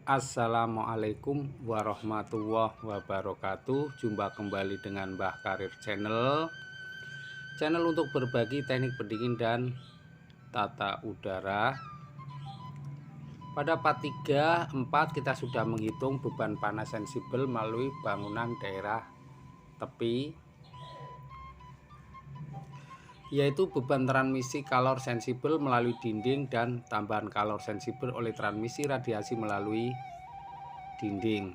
Assalamualaikum warahmatullahi wabarakatuh. Jumpa kembali dengan Mbah Karir Channel untuk berbagi teknik pendingin dan tata udara. Pada part 3, 4 kita sudah menghitung beban panas sensibel melalui bangunan daerah tepi, yaitu beban transmisi kalor sensibel melalui dinding dan tambahan kalor sensibel oleh transmisi radiasi melalui dinding.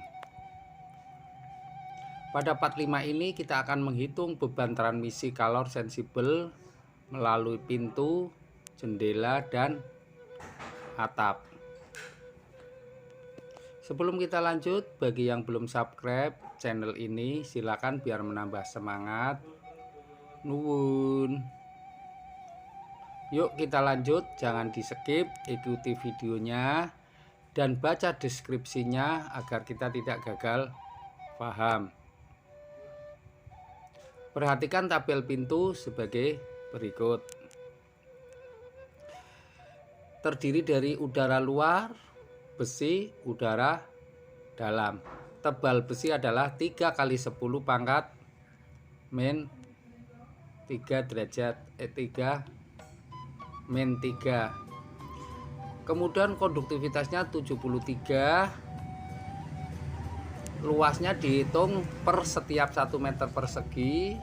Pada part 5 ini kita akan menghitung beban transmisi kalor sensibel melalui pintu, jendela, dan atap. Sebelum kita lanjut, bagi yang belum subscribe channel ini, silakan biar menambah semangat. Nuwun. Yuk kita lanjut, jangan di skip, ikuti videonya dan baca deskripsinya agar kita tidak gagal paham. Perhatikan tabel pintu sebagai berikut. Terdiri dari udara luar, besi, udara dalam. Tebal besi adalah 3 kali 10 pangkat min 3 derajat 3 min 3. Kemudian konduktivitasnya 73. Luasnya dihitung per setiap 1 meter persegi.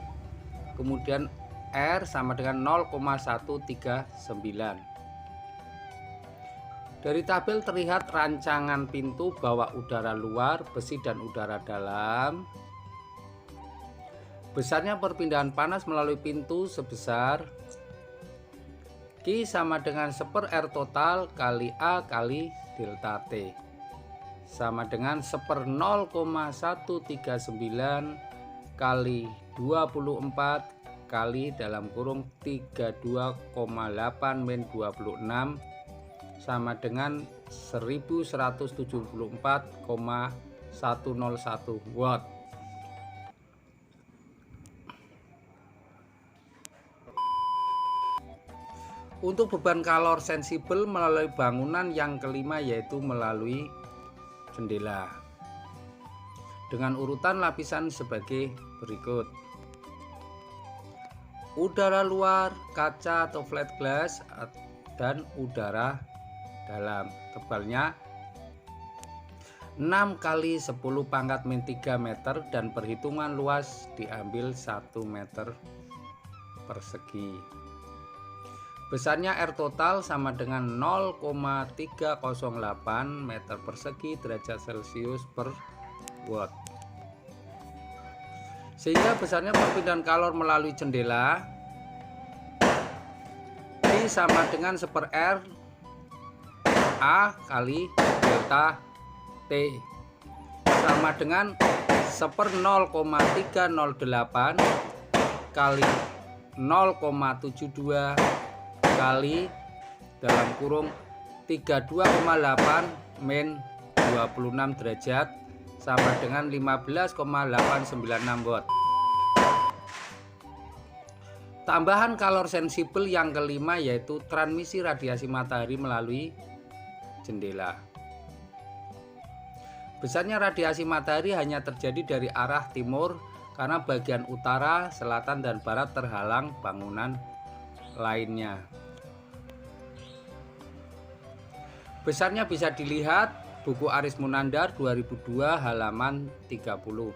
Kemudian R sama dengan 0,139. Dari tabel terlihat rancangan pintu bahwa udara luar, besi, dan udara dalam. Besarnya perpindahan panas melalui pintu sebesar Q sama dengan 1/R total kali A kali delta T, sama dengan 1/0,139 kali 24 kali dalam kurung 32,8 min 26 sama dengan 1174,101 watt. Untuk beban kalor sensibel melalui bangunan yang kelima, yaitu melalui jendela, dengan urutan lapisan sebagai berikut. Udara luar, kaca atau flat glass, dan udara dalam. Tebalnya 6 kali 10 pangkat min 3 meter dan perhitungan luas diambil 1 meter persegi. Besarnya R total sama dengan 0,308 meter persegi derajat Celcius per watt. Sehingga besarnya perpindahan kalor melalui jendela I sama dengan 1/R A kali delta T, sama dengan 1/0,308 kali 0,72 kali dalam kurung 32,8 min 26 derajat sama dengan 15,896 watt. Tambahan kalor sensibel yang kelima yaitu transmisi radiasi matahari melalui jendela. Besarnya radiasi matahari hanya terjadi dari arah timur karena bagian utara, selatan, dan barat terhalang bangunan lainnya. Besarnya bisa dilihat buku Aris Munandar 2002 halaman 30,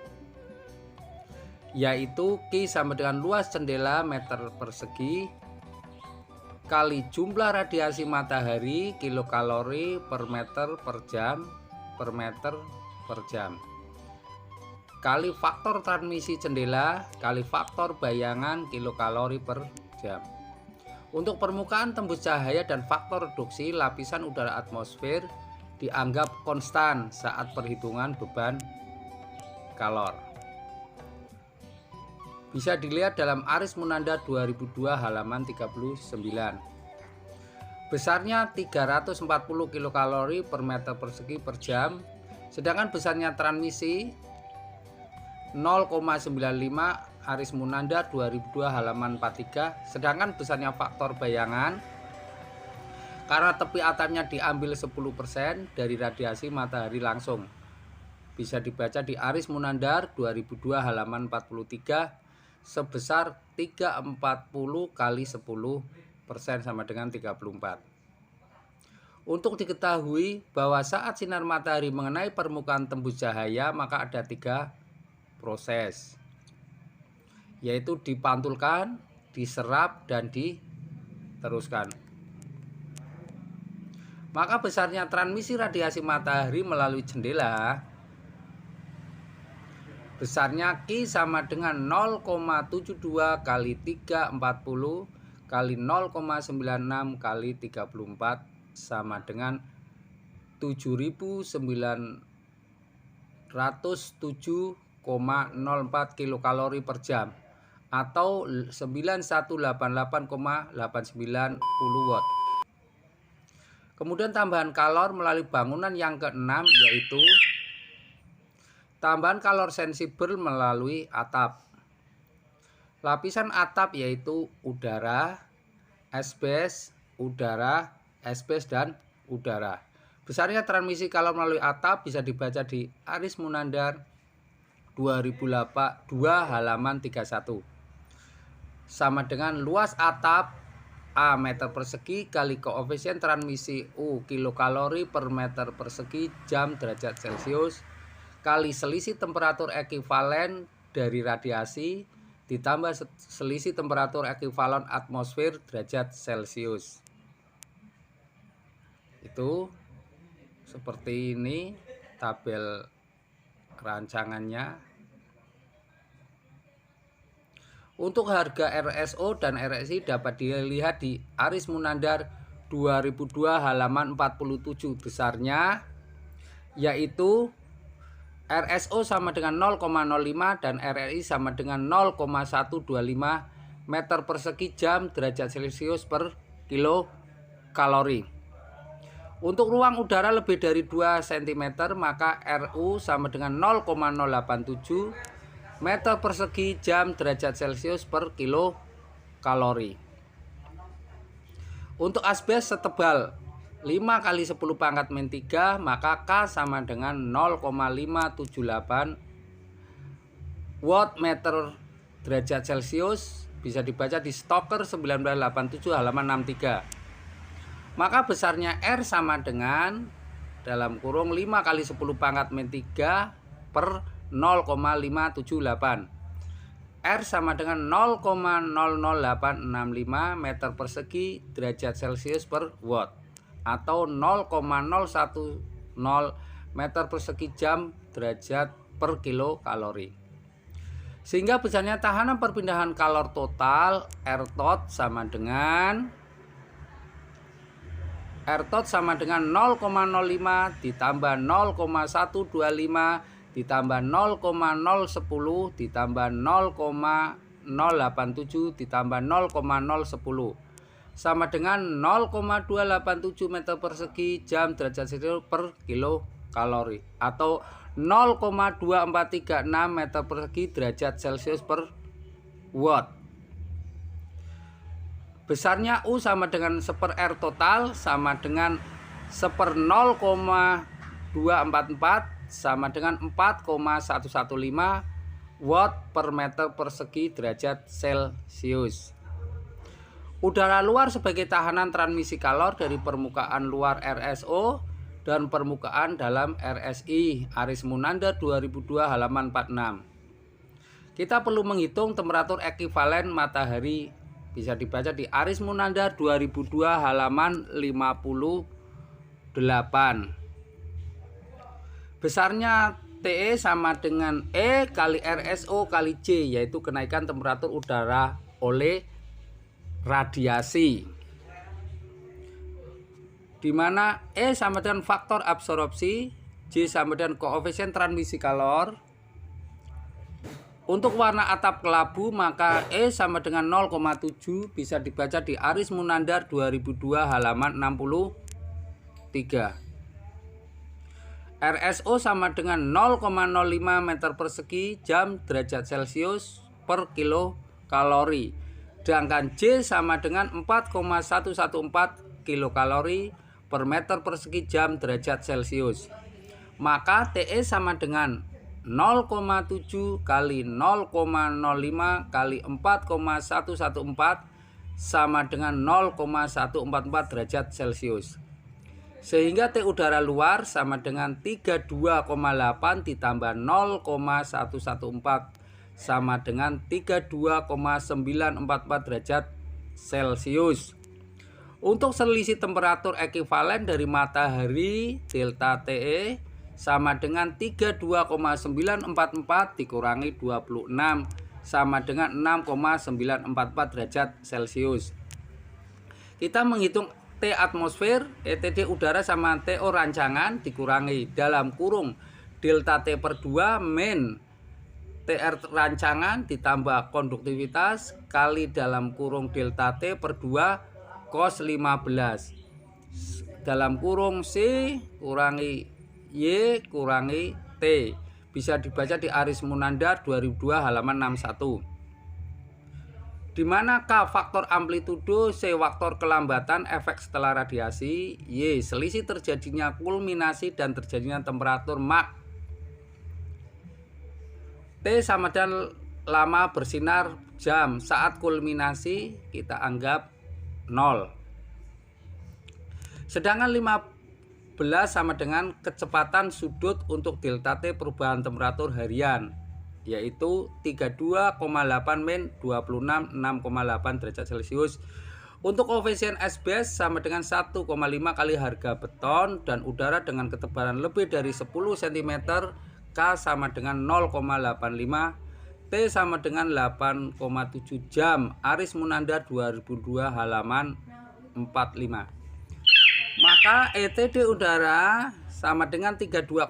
yaitu Q sama dengan luas jendela meter persegi kali jumlah radiasi matahari kilokalori per meter per jam kali faktor transmisi jendela kali faktor bayangan kilokalori per jam. Untuk permukaan tembus cahaya dan faktor reduksi lapisan udara atmosfer dianggap konstan saat perhitungan beban kalor. Bisa dilihat dalam Aris Munandar 2002 halaman 39. Besarnya 340 kilokalori per meter persegi per jam, sedangkan besarnya transmisi 0,95 Aris Munandar 2002 halaman 43, sedangkan besarnya faktor bayangan karena tepi atapnya diambil 10% dari radiasi matahari langsung. Bisa dibaca di Aris Munandar 2002 halaman 43 sebesar 340 kali 10% sama dengan 34. Untuk diketahui bahwa saat sinar matahari mengenai permukaan tembus cahaya, maka ada 3 proses, yaitu dipantulkan, diserap, dan diteruskan. Maka besarnya transmisi radiasi matahari melalui jendela besarnya Q sama dengan 0,72 kali 340 kali 0,96 kali 34 sama dengan 7.907,04 kilokalori per jam atau 9188,890 watt. Kemudian tambahan kalor melalui bangunan yang keenam, yaitu tambahan kalor sensibel melalui atap. Lapisan atap yaitu udara, asbes, udara, asbes, dan udara. Besarnya transmisi kalor melalui atap bisa dibaca di Aris Munandar 2002 halaman 31. Sama dengan luas atap A meter persegi kali koefisien transmisi U kilokalori per meter persegi jam derajat Celcius kali selisih temperatur ekuivalen dari radiasi ditambah selisih temperatur ekuivalen atmosfer derajat Celcius. Itu seperti ini tabel rancangannya. Untuk harga RSO dan RSI dapat dilihat di Aris Munandar 2002 halaman 47. Besarnya yaitu RSO sama dengan 0,05 dan RSI sama dengan 0,125 meter persegi jam derajat Celcius per kilokalori. Untuk ruang udara lebih dari 2 cm maka RU sama dengan 0,087 meter persegi jam derajat Celcius per kilokalori. Untuk asbes setebal 5 kali 10 pangkat min 3 maka K sama dengan 0,578 watt meter derajat Celcius. Bisa dibaca di Stoker 1987 halaman 63. Maka besarnya R sama dengan dalam kurung 5 kali 10 pangkat min 3 per 0,578. R sama dengan 0,00865 meter persegi derajat Celcius per watt atau 0,010 meter persegi jam derajat per kilokalori. Sehingga besarnya tahanan perpindahan kalor total R tot sama dengan 0,05 ditambah 0,125 ditambah 0,010 ditambah 0,087 ditambah 0,010 sama dengan 0,287 meter persegi jam derajat Celcius per kilokalori atau 0,2436 meter persegi derajat Celcius per watt. Besarnya U sama dengan 1 per R total sama dengan 1 per 0,244 sama dengan 4,115 watt per meter persegi derajat Celcius. Udara luar sebagai tahanan transmisi kalor dari permukaan luar RSO dan permukaan dalam RSI. Aris Munandar 2002 halaman 46. Kita perlu menghitung temperatur ekuivalen matahari. Bisa dibaca di Aris Munandar 2002 halaman 58. Besarnya TE sama dengan E kali RSO kali C, yaitu kenaikan temperatur udara oleh radiasi, di mana E sama dengan faktor absorpsi, J sama dengan koefisien transmisi kalor. Untuk warna atap kelabu maka E sama dengan 0,7. Bisa dibaca di Aris Munandar 2002 halaman 63. RSO sama dengan 0,05 meter persegi jam derajat Celcius per kilokalori. Sedangkan J sama dengan 4,114 kilokalori per meter persegi jam derajat Celcius. Maka TE sama dengan 0,7 kali 0,05 kali 4,114 sama dengan 0,144 derajat Celcius. Sehingga T udara luar sama dengan 32,8 ditambah 0,114 sama dengan 32,944 derajat Celcius. Untuk selisih temperatur ekivalen dari matahari delta TE sama dengan 32,944 dikurangi 26 sama dengan 6,944 derajat Celcius. Kita menghitung T atmosfer, ETD udara sama TO rancangan dikurangi dalam kurung delta T per 2 min TR rancangan ditambah konduktivitas kali dalam kurung delta T per 2 cos 15 dalam kurung C kurangi Y kurangi T. Bisa dibaca di Aris Munandar 2002 halaman 61. Di mana K faktor amplitudo, C faktor kelambatan efek setelah radiasi, Y selisih terjadinya kulminasi dan terjadinya temperatur mak. T sama dengan lama bersinar jam saat kulminasi kita anggap 0. Sedangkan 15 sama dengan kecepatan sudut untuk delta T perubahan temperatur harian, yaitu 32,8 min 26 6,8 derajat Celcius. Untuk koefisien SBS sama dengan 1,5 kali harga beton dan udara dengan ketebalan lebih dari 10 cm, K sama dengan 0,85, T sama dengan 8,7 jam. Aris Munandar 2002 halaman 45. Maka ETD udara sama dengan 32,8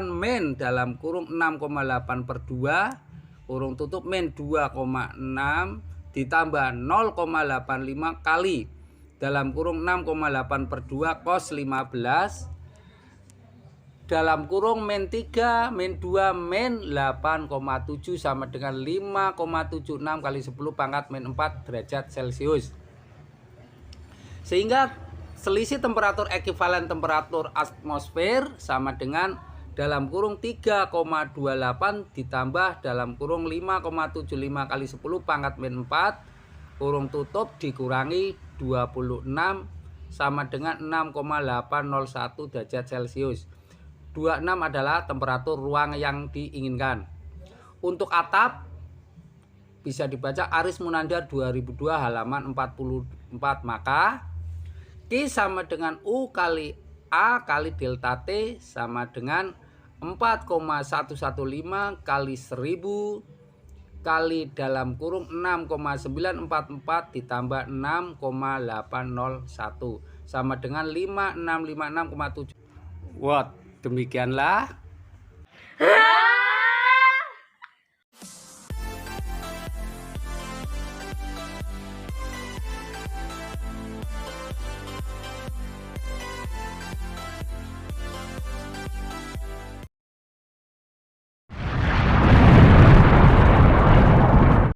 min dalam kurung 6,8 per 2 kurung tutup min 2,6 ditambah 0,85 kali dalam kurung 6,8 per 2 cos 15 dalam kurung min 3 min 2 min 8,7 sama dengan 5,76 kali 10 pangkat min 4 derajat Celcius. Sehingga selisih temperatur ekivalen temperatur atmosfer sama dengan dalam kurung 3,28 ditambah dalam kurung 5,75 kali 10 pangkat min 4 kurung tutup dikurangi 26 sama dengan 6,801 derajat Celcius. 26 adalah temperatur ruang yang diinginkan. Untuk atap bisa dibaca Aris Munandar 2002 halaman 44. Maka Q sama dengan U kali A kali delta T sama dengan 4,115 kali 1000 kali dalam kurung 6,944 ditambah 6,801 sama dengan 5656,7 watt. Demikianlah.